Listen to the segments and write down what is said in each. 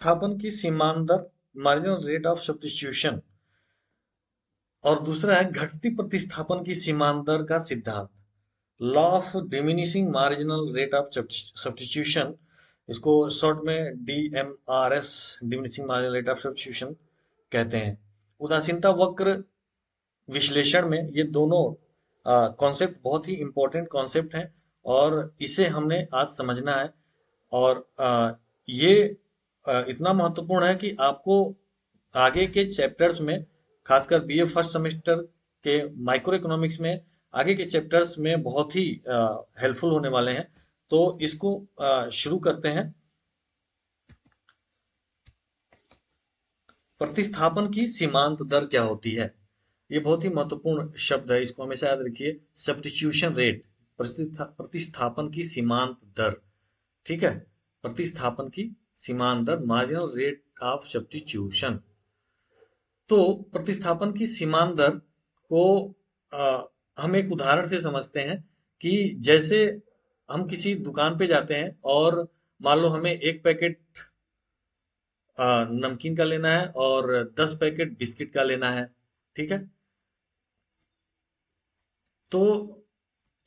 प्रतिस्थापन की सीमांत दर, मार्जिनल रेट ऑफ सब्स्टिट्यूशन। और दूसरा है घटती प्रतिस्थापन की सीमांत दर का सिद्धांत, law of diminishing marginal rate of substitution. इसको शॉर्ट में DMRS, diminishing marginal rate of substitution कहते हैं। उदासीनता वक्र विश्लेषण में ये दोनों कॉन्सेप्ट बहुत ही इंपॉर्टेंट कॉन्सेप्ट हैं और इसे हमने आज समझना है। और ये इतना महत्वपूर्ण है कि आपको आगे के चैप्टर्स में, खासकर BA फर्स्ट सेमेस्टर के माइक्रो इकोनॉमिक्स में, आगे के चैप्टर्स में बहुत ही हेल्पफुल होने वाले हैं। तो इसको शुरू करते हैं। प्रतिस्थापन की सीमांत दर क्या होती है? ये बहुत ही महत्वपूर्ण शब्द है, इसको हमेशा याद रखिए। सब्स्टिट्यूशन रेट, प्रतिस्थापन की सीमांत दर। ठीक है, प्रतिस्थापन की सीमांत दर, मार्जिनल रेट ऑफ सब्स्टिट्यूशन। तो प्रतिस्थापन की सीमांत दर को हम एक उदाहरण से समझते हैं कि जैसे हम किसी दुकान पे जाते हैं और मान लो हमें एक पैकेट नमकीन का लेना है और 10 पैकेट बिस्किट का लेना है। ठीक है, तो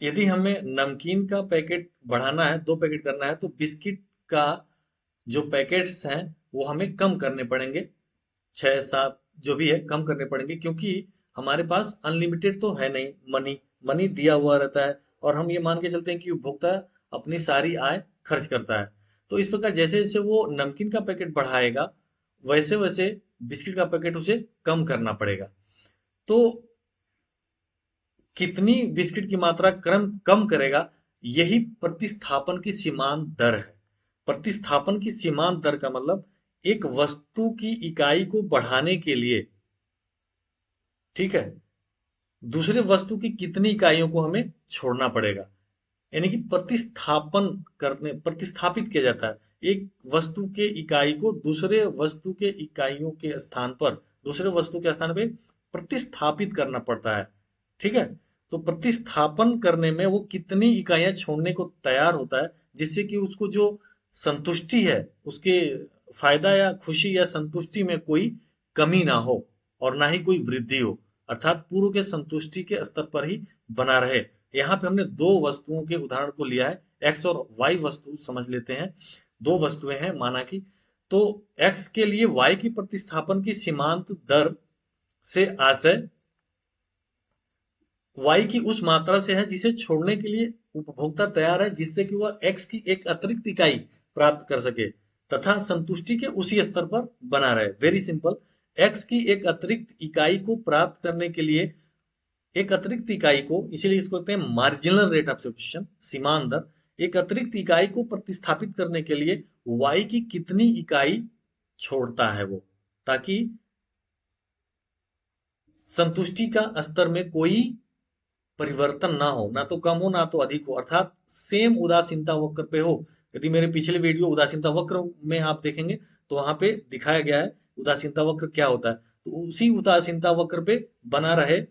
यदि हमें नमकीन का पैकेट बढ़ाना है, 2 पैकेट करना है, तो बिस्किट का जो पैकेट्स हैं वो हमें कम करने पड़ेंगे। 6 7 जो भी है कम करने पड़ेंगे, क्योंकि हमारे पास अनलिमिटेड तो है नहीं, मनी मनी दिया हुआ रहता है और हम ये मान के चलते हैं कि उपभोक्ता अपनी सारी आय खर्च करता है। तो इस प्रकार जैसे जैसे वो नमकीन का पैकेट बढ़ाएगा, वैसे वैसे बिस्किट का पैकेट उसे कम करना पड़ेगा। तो कितनी बिस्किट की मात्रा क्रम कम करेगा, यही प्रतिस्थापन की सीमांत दर है। प्रतिस्थापन की सीमांत दर का मतलब एक वस्तु की इकाई को बढ़ाने के लिए, ठीक है, दूसरे वस्तु की कितनी इकाइयों को हमें छोड़ना पड़ेगा। यानी कि प्रतिस्थापित किया जाता है एक वस्तु के इकाई को दूसरे वस्तु के इकाइयों के स्थान पर, दूसरे वस्तु के स्थान पे प्रतिस्थापित करना पड़ता है। ठीक है, तो प्रतिस्थापन करने में वो कितनी इकाइयां छोड़ने को तैयार होता है, जिससे कि उसको जो संतुष्टि है, उसके फायदा या खुशी या संतुष्टि में कोई कमी ना हो और ना ही कोई वृद्धि हो, अर्थात पूर्व के संतुष्टि के स्तर पर ही बना रहे। यहाँ पे हमने दो वस्तुओं के उदाहरण को लिया है, एक्स और वाई वस्तु समझ लेते हैं। दो वस्तुएं हैं माना कि, तो एक्स के लिए वाई की प्रतिस्थापन की सीमांत दर से आशय वाई की उस मात्रा से है जिसे छोड़ने के लिए उपभोक्ता तैयार है, जिससे कि वह एक्स की एक अतिरिक्त इकाई प्राप्त कर सके तथा संतुष्टि के उसी स्तर पर बना रहे। वेरी सिंपल, एक्स की एक अतिरिक्त इकाई को प्राप्त करने के लिए, एक अतिरिक्त इकाई को, इसीलिए इसको कहते हैं मार्जिनल रेट ऑफ सब्स्टिट्यूशन, सीमांत दर। एक अतिरिक्त इकाई को प्रतिस्थापित करने के लिए वाई की कितनी इकाई छोड़ता है वो, ताकि संतुष्टि का स्तर में कोई परिवर्तन ना हो, ना तो कम हो ना तो अधिक हो, अर्थात सेम उदासीनता वक्र पे हो। यदि मेरे पिछले वीडियो उदासीनता वक्र में आप देखेंगे तो वहां पे दिखाया गया है उदासीनता वक्र क्या होता है। तो उसी उदासीनता वक्र पे बना रहे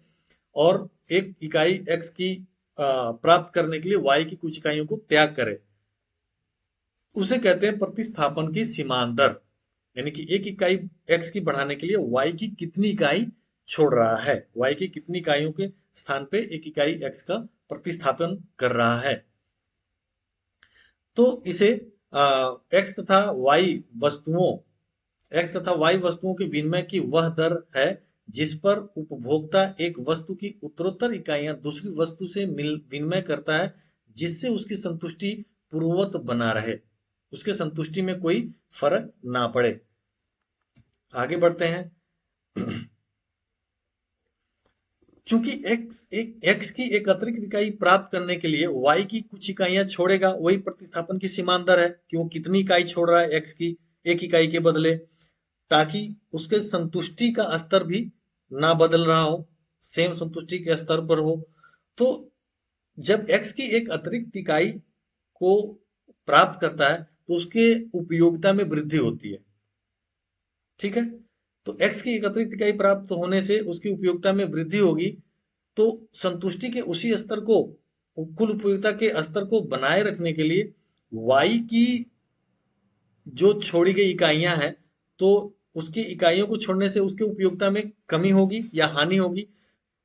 और एक इकाई एक्स की प्राप्त करने के लिए वाई की कुछ इकाइयों को त्याग करे, उसे कहते हैं प्रतिस्थापन की सीमांत दर। यानी कि एक इकाई एक्स की बढ़ाने के लिए वाई की कितनी इकाई छोड़ रहा है, वाई की कितनी इकाइयों के स्थान पे एक इकाई एक्स का प्रतिस्थापन कर रहा है। तो इसे एक्स तथा वाई वस्तुओं एक्स तथा वाई वस्तुओं के विनिमय की वह दर है जिस पर उपभोक्ता एक वस्तु की उत्तरोत्तर इकाइयां दूसरी वस्तु से विनिमय करता है, जिससे उसकी संतुष्टि पूर्ववत बना रहे, उसके संतुष्टि में कोई फर्क ना पड़े। आगे बढ़ते हैं। चूंकि एक्स की एक अतिरिक्त इकाई प्राप्त करने के लिए वाई की कुछ इकाइयां छोड़ेगा, वही प्रतिस्थापन की सीमांत दर है कि वो कितनी इकाई छोड़ रहा है एक्स की एक इकाई के बदले, ताकि उसके संतुष्टि का स्तर भी ना बदल रहा हो, सेम संतुष्टि के स्तर पर हो। तो जब एक्स की एक अतिरिक्त इकाई को प्राप्त करता है तो उसके उपयोगिता में वृद्धि होती है। ठीक है, तो एक्स की एक अतिरिक्त इकाई प्राप्त होने से उसकी उपयोगिता में वृद्धि होगी, तो संतुष्टि के उसी स्तर को, कुल उपयोगिता के स्तर को बनाए रखने के लिए वाई की जो छोड़ी गई इकाइयां हैं, तो उसकी इकाइयों को छोड़ने से उसकी उपयोगिता में कमी होगी या हानि होगी।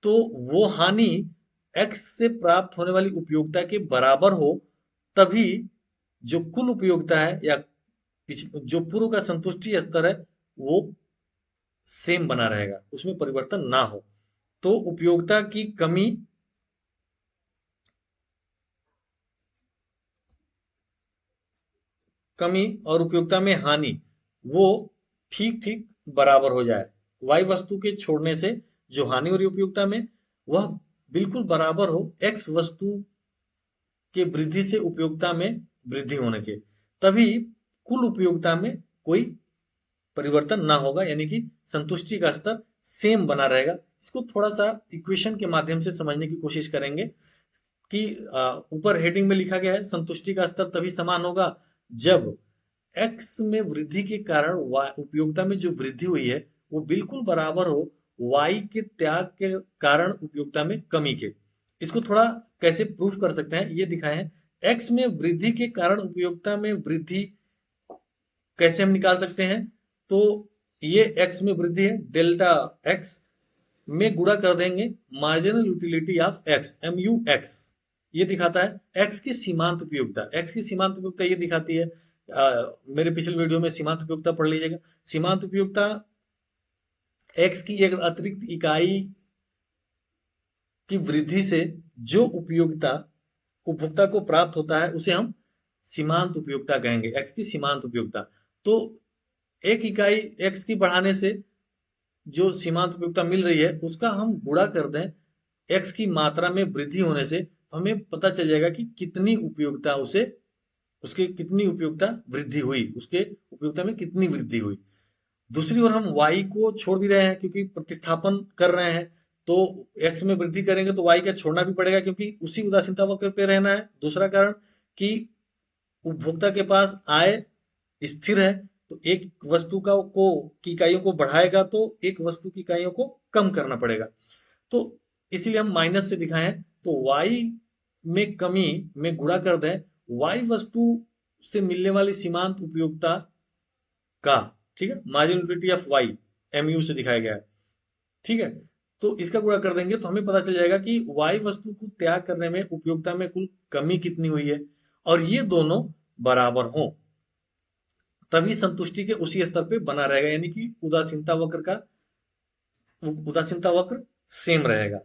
तो वो हानि एक्स से प्राप्त होने वाली उपयोगिता के बराबर हो, तभी जो कुल उपयोगिता है या जो पूर्व का संतुष्टि स्तर है, वो सेम बना रहेगा, उसमें परिवर्तन ना हो। तो उपयोगिता की कमी और उपयोगिता में हानि, वो ठीक ठीक बराबर हो जाए। वाई वस्तु के छोड़ने से जो हानि हो रही है उपयोगिता में, वह बिल्कुल बराबर हो एक्स वस्तु के वृद्धि से उपयोगिता में वृद्धि होने के, तभी कुल उपयोगिता में कोई परिवर्तन ना होगा, यानी कि संतुष्टि का स्तर सेम बना रहेगा। इसको थोड़ा सा इक्वेशन के माध्यम से समझने की कोशिश करेंगे कि ऊपर हेडिंग में लिखा गया है संतुष्टि का स्तर तभी समान होगा जब एक्स में वृद्धि के कारण उपयोगिता में जो वृद्धि हुई है वो बिल्कुल बराबर हो वाई के त्याग के कारण उपयोगिता में कमी के। इसको थोड़ा कैसे प्रूफ कर सकते हैं ये दिखाए हैं। एक्स में वृद्धि के कारण उपयोगिता में वृद्धि कैसे हम निकाल सकते हैं? तो ये एक्स में वृद्धि है, डेल्टा एक्स में गुणा कर देंगे marginal utility of X, M U X. ये दिखाता है एक्स की सीमांत उपयोगिता। एक्स की सीमांत उपयोगिता ये दिखाती है, मेरे पिछले वीडियो में सीमांत उपयोगिता पढ़ लीजिएगा। सीमांत उपयोगिता एक्स की एक अतिरिक्त इकाई की वृद्धि से जो उपयोगिता उपभोक्ता को प्राप्त होता है उसे हम सीमांत उपयोगिता कहेंगे, एक्स की सीमांत उपयोगिता। तो एक इकाई एक्स की बढ़ाने से जो सीमांत उपयोगिता मिल रही है उसका हम गुणा कर दें एक्स की मात्रा में वृद्धि होने से, तो हमें पता चल जाएगा कि कितनी उपयोगिता उसे उसके कितनी उपयोगिता वृद्धि हुई, उसके उपयोगिता में कितनी वृद्धि हुई। दूसरी ओर हम y को छोड़ भी रहे हैं क्योंकि प्रतिस्थापन कर रहे हैं, तो x में वृद्धि करेंगे तो y का छोड़ना भी पड़ेगा क्योंकि उसी उदासीनता वक्र पे रहना है। दूसरा कारण कि उपभोक्ता के पास आय स्थिर है, तो एक वस्तु का को की इकाइयों को बढ़ाएगा तो एक वस्तु की इकाइयों को कम करना पड़ेगा। तो इसीलिए हम माइनस से दिखाएं, तो y में कमी में गुणा कर दें y वस्तु से मिलने वाली सीमांत उपयोगिता का, ठीक है, marginal utility of Y M U से दिखाया गया है, ठीक है। तो इसका गुणा कर देंगे तो हमें पता चल जाएगा कि वाई वस्तु को त्याग करने में उपयोगिता में कुल कमी कितनी हुई है, और ये दोनों बराबर हों, तभी संतुष्टि के उसी स्तर पे बना रहेगा, यानी कि उदासीनता वक्र सेम रहेगा।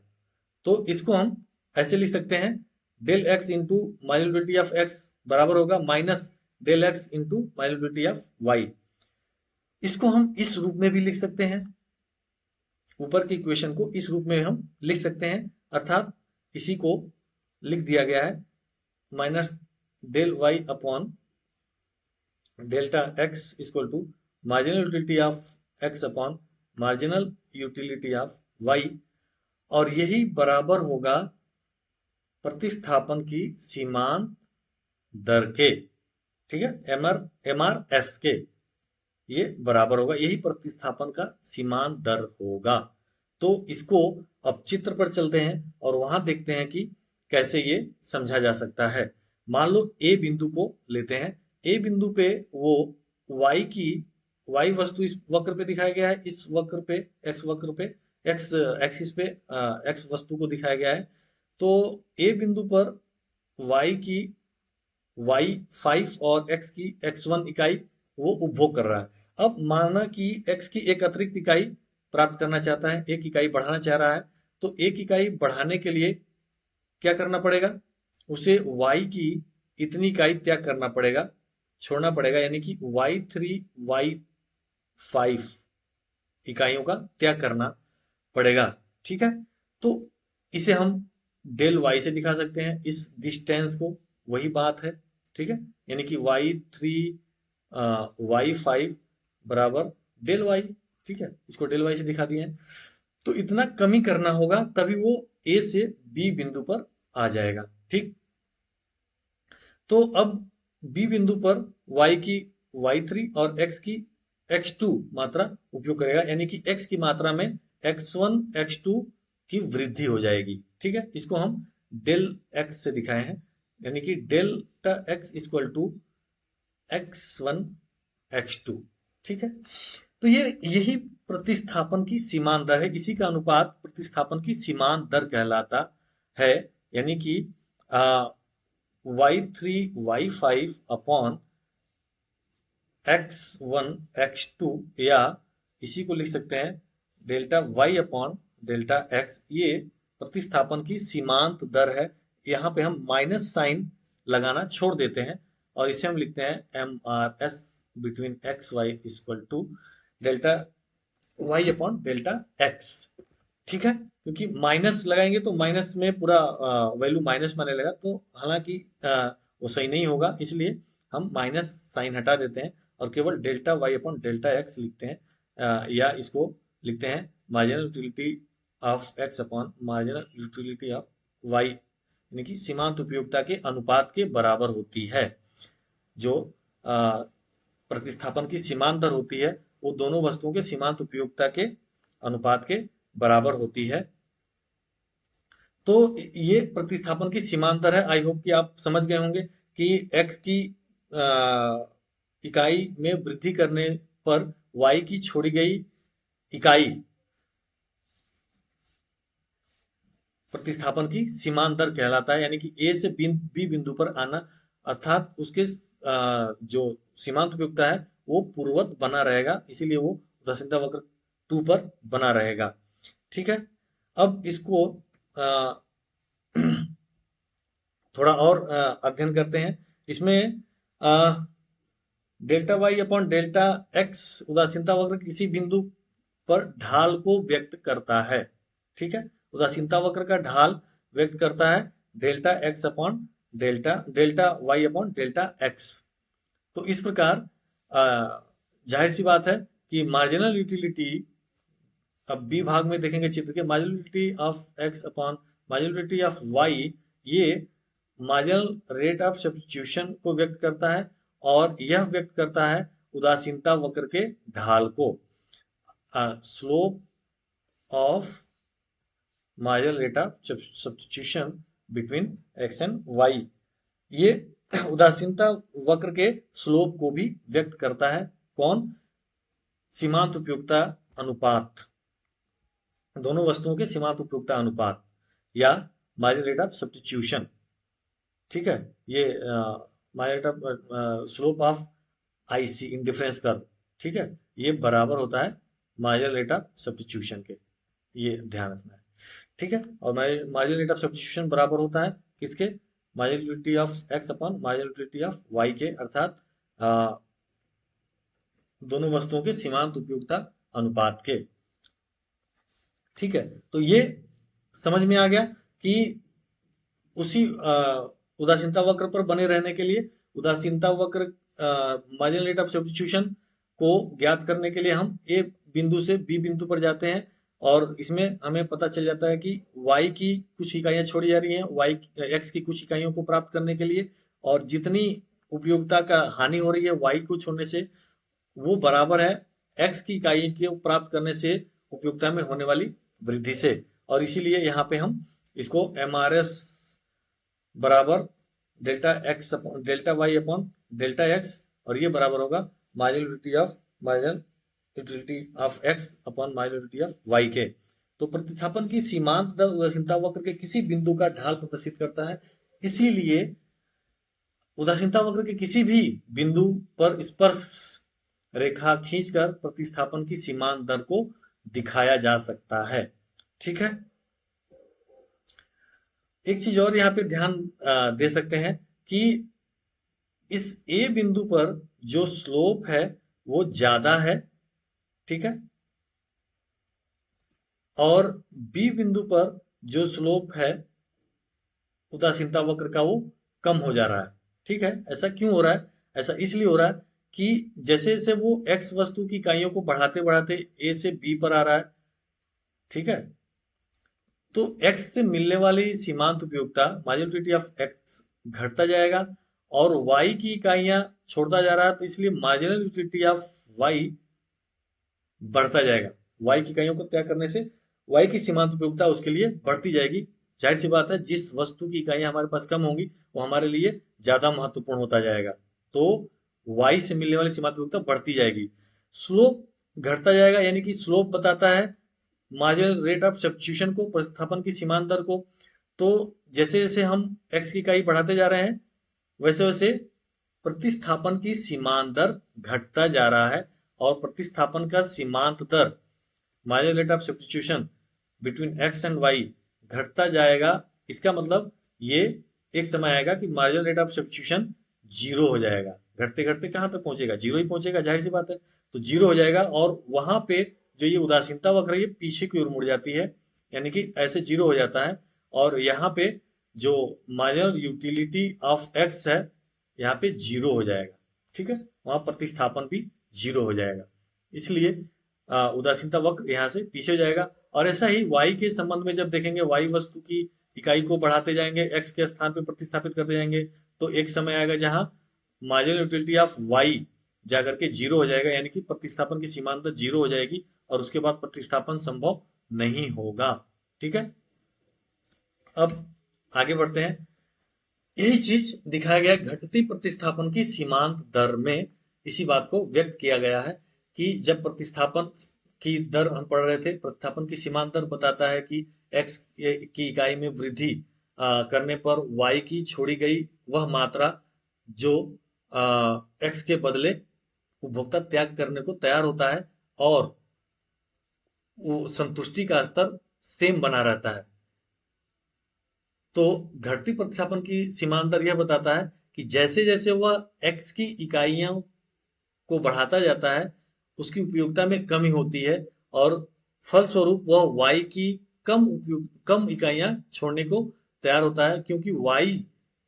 तो इसको हम ऐसे लिख सकते हैं, del X into minority of X बराबर होगा minus del X into minority of Y. इसको हम इस रूप में भी लिख सकते हैं, ऊपर की इक्वेशन को इस रूप में हम लिख सकते हैं, अर्थात इसी को लिख दिया गया है minus del Y upon delta X equal to marginal utility of X upon marginal utility of Y, और यही बराबर होगा प्रतिस्थापन की सीमांत दर के, ठीक है, एम आर एस के। ये बराबर होगा, यही प्रतिस्थापन का सीमांत दर होगा। तो इसको अब चित्र पर चलते हैं और वहां देखते हैं कि कैसे ये समझा जा सकता है। मान लो ए बिंदु को लेते हैं। ए बिंदु पे वो y की y वस्तु इस वक्र पे दिखाया गया है, इस वक्र पे x वक्र पे x एक्सिस पे x वस्तु को दिखाया गया है। तो ए बिंदु पर y की y5 और x की x1 इकाई वो उपभोग कर रहा है। अब माना कि x की एक अतिरिक्त इकाई प्राप्त करना चाहता है, एक इकाई बढ़ाना चाह रहा है, तो एक इकाई बढ़ाने के लिए क्या करना पड़ेगा? उसे y की इतनी इकाई त्याग करना पड़ेगा, छोड़ना पड़ेगा, यानी कि y3 y5 इकाइयों का त्याग करना पड़ेगा, ठीक है। तो इसे हम डेल वाई से दिखा सकते हैं, इस डिस्टेंस को, वही बात है, ठीक है। यानी कि y3 y5 बराबर डेल वाई, ठीक है, इसको डेल वाई से दिखा दिए हैं। तो इतना कमी करना होगा तभी वो ए से बी बिंदु पर आ जाएगा, ठीक। तो अब बी बिंदु पर y की y3 और x की x2 मात्रा उपयोग करेगा, यानी कि x की मात्रा में x1 x2 की वृद्धि हो जाएगी, ठीक है। इसको हम डेल x से दिखाए हैं, यानी कि delta x equal to x1 x2। ठीक है, तो ये यही प्रतिस्थापन की सीमांत दर है, इसी का अनुपात प्रतिस्थापन की सीमांत दर कहलाता है। यानी कि y3 y5 upon x1 x2, या इसी को लिख सकते हैं delta y upon delta x, ये प्रतिस्थापन की सीमांत दर है। यहाँ पे हम माइनस साइन लगाना छोड़ देते हैं और इसे हम लिखते हैं MRS between X Y equal to delta y upon delta x। ठीक है, क्योंकि माइनस लगाएंगे तो माइनस में पूरा वैल्यू माइनस में आने लगा, तो हालांकि वो सही नहीं होगा, इसलिए हम माइनस साइन हटा देते हैं और केवल delta y upon delta x लिखते हैं, या इसको लिखते हैं marginal utility of x upon marginal utility of y, यानी कि सीमांत उपयोगिता के अनुपात के बराबर होती है। जो प्रतिस्थापन की सीमांत दर होती है वो दोनों वस्तुओं के सीमांत उपयोगिता के अनुपात के बराबर होती है। तो ये प्रतिस्थापन की सीमांत दर है। आई होप कि आप समझ गए होंगे कि x की इकाई में वृद्धि करने पर y की छोड़ी गई इकाई प्रतिस्थापन की सीमांत दर कहलाता है। यानी कि A से B बिंदु पर आना, अर्थात उसके जो सीमांत उपयोगिता है वो पूर्ववत बना रहेगा, इसीलिए वो उदासीनता वक्र 2 पर बना रहेगा। ठीक है, अब इसको थोड़ा और अध्ययन करते हैं। इसमें delta Y upon delta X उदासीनता वक्र किसी बिंदु पर ढाल को व्यक्त करता है। ठीक है, उदासीनता वक्र का ढाल व्यक्त करता है delta X upon delta Y upon delta X. तो इस प्रकार जाहिर सी बात है कि मार्जिनल यूटिलिटी, अब बी भाग में देखेंगे चित्र के, marginal utility of X upon marginal utility of Y, ये मार्जिनल रेट ऑफ सब्स्टिट्यूशन को व्यक्त करता है और यह व्यक्त करता है उदासीनता वक्र के ढाल को, slope of marginal rate of substitution between X and Y. ये उदासीनता वक्र के स्लोप को भी व्यक्त करता है। कौन? सीमांत उपयोगिता अनुपात, दोनों वस्तुओं के सीमांत उपयोगिता अनुपात या मार्जिनल रेट ऑफ सब्स्टिट्यूशन। ठीक है, ये marginal rate of slope of IC indifference curve, ठीक है, ये बराबर होता है मार्जिनल रेट ऑफ सब्स्टिट्यूशन के, ये ध्यान रखना है। ठीक है, और मार्जिनल रेट ऑफ सब्स्टिट्यूशन बराबर होता है किसके? Marginal utility of X upon marginal utility of Y के, अर्थात दोनों वस्तुओं के सीमांत उपयोगिता अनुपात के। ठीक है, तो ये समझ में आ गया कि उसी उदासीनता वक्र पर बने रहने के लिए उदासीनता वक्र मार्जिनल रेट ऑफ सब्स्टिट्यूशन को ज्ञात करने के लिए हम ए बिंदु से बी बिंदु पर जाते हैं और इसमें हमें पता चल जाता है कि y की कुछ इकाइयां छोड़ी जा रही हैं x की कुछ इकाइयों को प्राप्त करने के लिए, और जितनी उपयोगिता का हानि हो रही है y को छोड़ने से वो बराबर है x की इकाई को प्राप्त करने से उपयोगिता में होने वाली वृद्धि से। और इसीलिए यहाँ पे हम इसको MRS बराबर delta Y upon delta X, और ये बराबर होगा marginal utility of X upon marginal utility of Y के। तो प्रतिस्थापन की सीमांत दर उदासीनता वक्र के किसी बिंदु का ढाल प्रदर्शित करता है, इसीलिए उदासीनता वक्र के किसी भी बिंदु पर स्पर्श रेखा खींचकर प्रतिस्थापन की सीमांत दर को दिखाया जा सकता है। ठीक है, एक चीज और यहाँ पे ध्यान दे सकते हैं कि इस ए बिंदु पर जो स्लोप है वो ज्यादा है, ठीक है, और बी बिंदु पर जो स्लोप है उदासीनता वक्र का वो कम हो जा रहा है। ठीक है, ऐसा क्यों हो रहा है? ऐसा इसलिए हो रहा है कि जैसे जैसे वो एक्स वस्तु की इकाइयों को बढ़ाते बढ़ाते ए से बी पर आ रहा है, ठीक है, तो x से मिलने वाली सीमांत उपयोगिता मार्जिनल यूटिलिटी ऑफ x घटता जाएगा और y की इकाइयां छोड़ता जा रहा है, तो इसलिए मार्जिनल यूटिलिटी ऑफ y बढ़ता जाएगा। y की इकाइयों को त्याग करने से y की सीमांत उपयोगिता उसके लिए बढ़ती जाएगी। जाहिर सी बात है, जिस वस्तु की इकाइयां हमारे पास कम होंगी वो हमारे लिए ज्यादा महत्वपूर्ण होता जाएगा। तो y से मिलने वाली सीमांत उपयोगिता बढ़ती जाएगी। स्लोप घटता जाएगा, यानी कि स्लोप बताता है मार्जिनल रेट ऑफ सब्स्टिट्यूशन को, प्रतिस्थापन की सीमांत दर को। तो जैसे जैसे हम x की इकाई बढ़ाते जा रहे हैं, वैसे वैसे प्रतिस्थापन की सीमांत दर घटता जा रहा है, और प्रतिस्थापन का सीमांत दर marginal rate of substitution between x and y घटता जाएगा। इसका मतलब ये एक समय आएगा कि marginal rate of substitution zero हो जाएगा। घटते घटते कहाँ तक पहुंचेगा? जीरो ही पहुंचेगा, जाहिर सी बात है। तो जीरो हो जाएगा, और वहां पे जो ये उदासीनता वक्र है ये पीछे की ओर मुड़ जाती है, यानी कि ऐसे जीरो हो जाता है। और यहाँ पे जो मार्जिनल यूटिलिटी ऑफ एक्स है, यहाँ पे जीरो हो जाएगा। ठीक है, वहां प्रतिस्थापन भी जीरो हो जाएगा। इसलिए उदासीनता वक्र यहाँ से पीछे हो जाएगा। और ऐसा ही y के संबंध में जब देखेंगे, y वस्तु की इकाई को बढ़ाते जाएंगे, x के स्थान पे प्रतिस्थापित करते जाएंगे, तो एक समय आएगा जहां मार्जिनल यूटिलिटी ऑफ y जाकर के जीरो हो जाएगा, यानी कि प्रतिस्थापन की सीमांत जीरो हो जाएगी, और उसके बाद प्रतिस्थापन संभव नहीं होगा। ठीक है, अब आगे बढ़ते हैं। यही चीज दिखाया गया घटती प्रतिस्थापन की सीमांत दर में। इसी बात को व्यक्त किया गया है कि जब प्रतिस्थापन की दर हम पढ़ रहे थे, प्रतिस्थापन की सीमांत दर बताता है कि x की इकाई में वृद्धि करने पर y की छोड़ी गई वह मात्रा जो x के बदले उपभोक्ता त्याग करने को तैयार होता है, और वो संतुष्टि का स्तर सेम बना रहता है। तो घटती प्रतिस्थापन की सीमांत दर यह बताता है कि जैसे जैसे वह x की इकाइयों को बढ़ाता जाता है, उसकी उपयोगिता में कमी होती है, और फलस्वरूप वह y की कम इकाइयां छोड़ने को तैयार होता है, क्योंकि y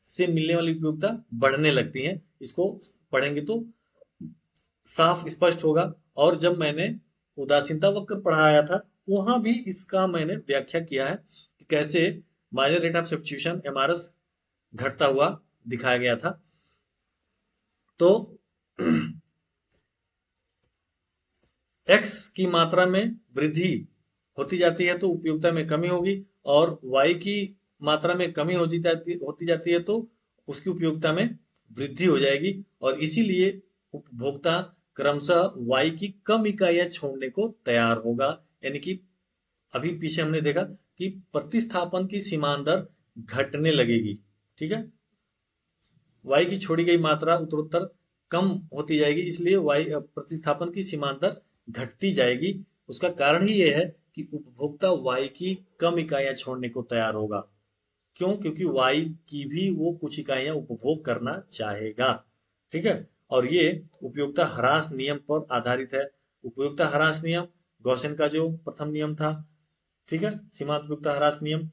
से मिलने वाली उपयोगिता बढ़ने लगती है। इसको पढ़ेंगे तो साफ स्पष्ट होगा। और जब मैंने उदासीनता वक्र पढ़ाया था, वहां भी इसका मैंने व्याख्या किया है कि कैसे marginal rate of substitution MRS घटता हुआ दिखाया गया था। तो x की मात्रा में वृद्धि होती जाती है तो उपयोगिता में कमी होगी, और y की मात्रा में कमी होती जाती है तो उसकी उपयोगिता में वृद्धि हो जाएगी। और इसीलिए उपभोक्ता क्रमशः y की कम इकाइयां छोड़ने को तैयार होगा। यानी कि अभी पीछे हमने देखा कि प्रतिस्थापन की सीमांत दर घटने लगेगी। ठीक है, y की छोड़ी गई मात्रा उत्तरोत्तर कम होती जाएगी, इसलिए y प्रतिस्थापन की सीमांत दर घटती जाएगी। उसका कारण ही यह है कि उपभोक्ता y की कम इकाइयां छोड़ने को तैयार होगा। क्यों? क्योंकि y की भी वो कुछ इकाइयां उपभोग करना चाहेगा। ठीक है, और ये उपयोगिता ह्रास नियम पर आधारित है। उपयोगिता ह्रास नियम गॉसेन का जो प्रथम नियम था, ठीक है, सीमांत उपयोगिता ह्रास नियम,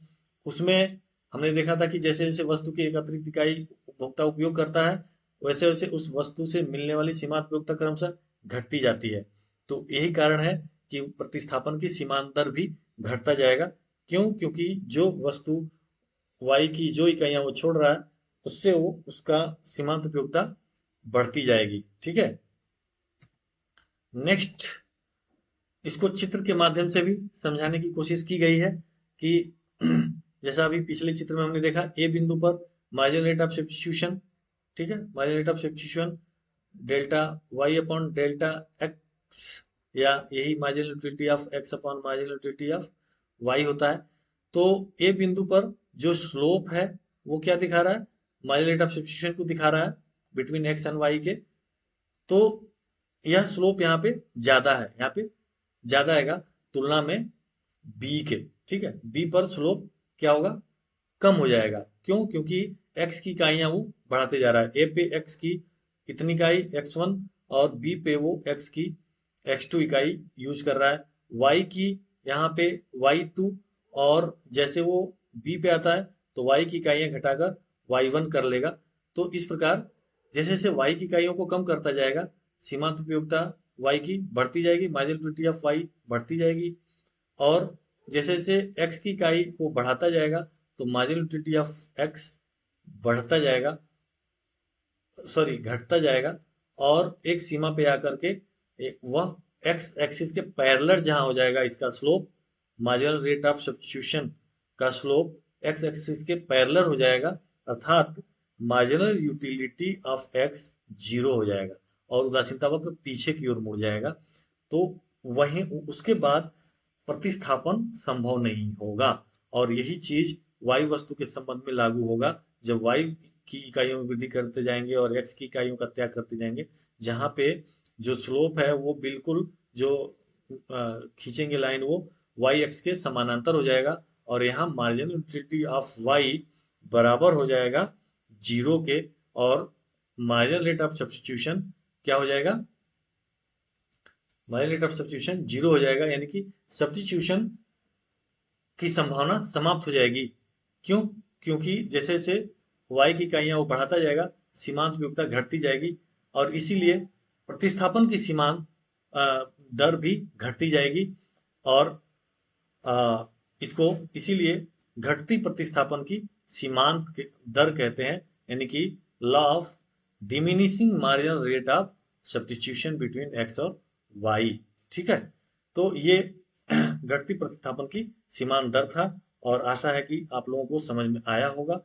उसमें हमने देखा था कि जैसे जैसे वस्तु की एक अतिरिक्त इकाई उपभोक्ता उपयोग करता है, वैसे वैसे उस वस्तु से मिलने वाली सीमांत उपयोगिता क्रमशः घटती जाती है। तो यही कारण है कि प्रतिस्थापन की सीमांत दर भी घटता जाएगा। क्यों? क्योंकि जो वस्तु y की जो इकाइयां वो छोड़ रहा है, उससे वो उसका सीमांत उपयोगिता बढ़ती जाएगी। ठीक है, नेक्स्ट, इसको चित्र के माध्यम से भी समझाने की कोशिश की गई है कि जैसा अभी पिछले चित्र में हमने देखा, ए बिंदु पर मार्जिनल रेट ऑफ सब्स्टिट्यूशन, ठीक है, marginal rate of substitution delta y upon delta x, या यही marginal utility of x upon marginal utility of y होता है। तो ए बिंदु पर जो स्लोप है वो क्या दिखा रहा है? मार्जिनल रेट ऑफ सब्स्टिट्यूशन को दिखा रहा है बिटवीन x एंड y के। तो यह स्लोप यहाँ पे ज्यादा है, यहाँ पे ज्यादा आएगा तुलना में बी के। ठीक है, बी पर स्लोप क्या होगा? कम हो जाएगा। क्यों? क्योंकि एक्स की इकाइयां वो बढ़ाते जा रहा है। ए पे एक्स की इतनी इकाई x1, और बी पे वो एक्स की x2 इकाई यूज कर रहा है। वाई की यहाँ पे y2, और जैसे वो बी पे आता है तो y की इकाइयां घटाकर y1 कर लेगा। तो इस प्रकार जैसे जैसे y की इकाइयों को कम करता जाएगा, सीमांत उपयोगिता y की बढ़ती जाएगी, मार्जिनल यूटिलिटी ऑफ y बढ़ती जाएगी। और जैसे जैसे x की इकाई को बढ़ाता जाएगा तो मार्जिनल यूटिलिटी ऑफ x बढ़ता जाएगा, सॉरी घटता जाएगा। और एक सीमा पे आकर के वह x एक्सिस के पैरेलल जहां हो जाएगा इसका slope, marginal rate of substitution का स्लोप x एक्सिस के पैरेलल हो जाएगा, अर्थात marginal utility of x zero हो जाएगा और उदासीनता वक्र पीछे की ओर मुड़ जाएगा। तो वहीं उसके बाद प्रतिस्थापन संभव नहीं होगा। और यही चीज वायु वस्तु के संबंध में लागू होगा। जब वायु की इकाइयों में वृद्धि करते जाएंगे और एक्स की इकाइयों का त्याग करते जाएंगे, जहां पे जो स्लोप है वो बिल्कुल जो खींचेंगे लाइन वो वाई एक्स के समानांतर हो जाएगा। और यहाँ मार्जिनल यूटिलिटी ऑफ वाई बराबर हो जाएगा जीरो के। और मार्जिनल रेट ऑफ सब्स्टिट्यूशन क्या हो जाएगा? Marginal rate of substitution zero हो जाएगा, यानी कि सब्स्टिट्यूशन की संभावना समाप्त हो जाएगी। क्यों? क्योंकि जैसे जैसे y की इकाइयां वो बढ़ाता जाएगा, सीमांत उपयोगिता घटती जाएगी और इसीलिए प्रतिस्थापन की सीमांत दर भी घटती जाएगी। और अ, इसको इसीलिए घटती प्रतिस्थापन की सीमांत दर कहते हैं, यानी कि law of diminishing marginal rate of substitution between x और वाई। ठीक है, तो ये घटती प्रतिस्थापन की सीमांत दर था और आशा है कि आप लोगों को समझ में आया होगा।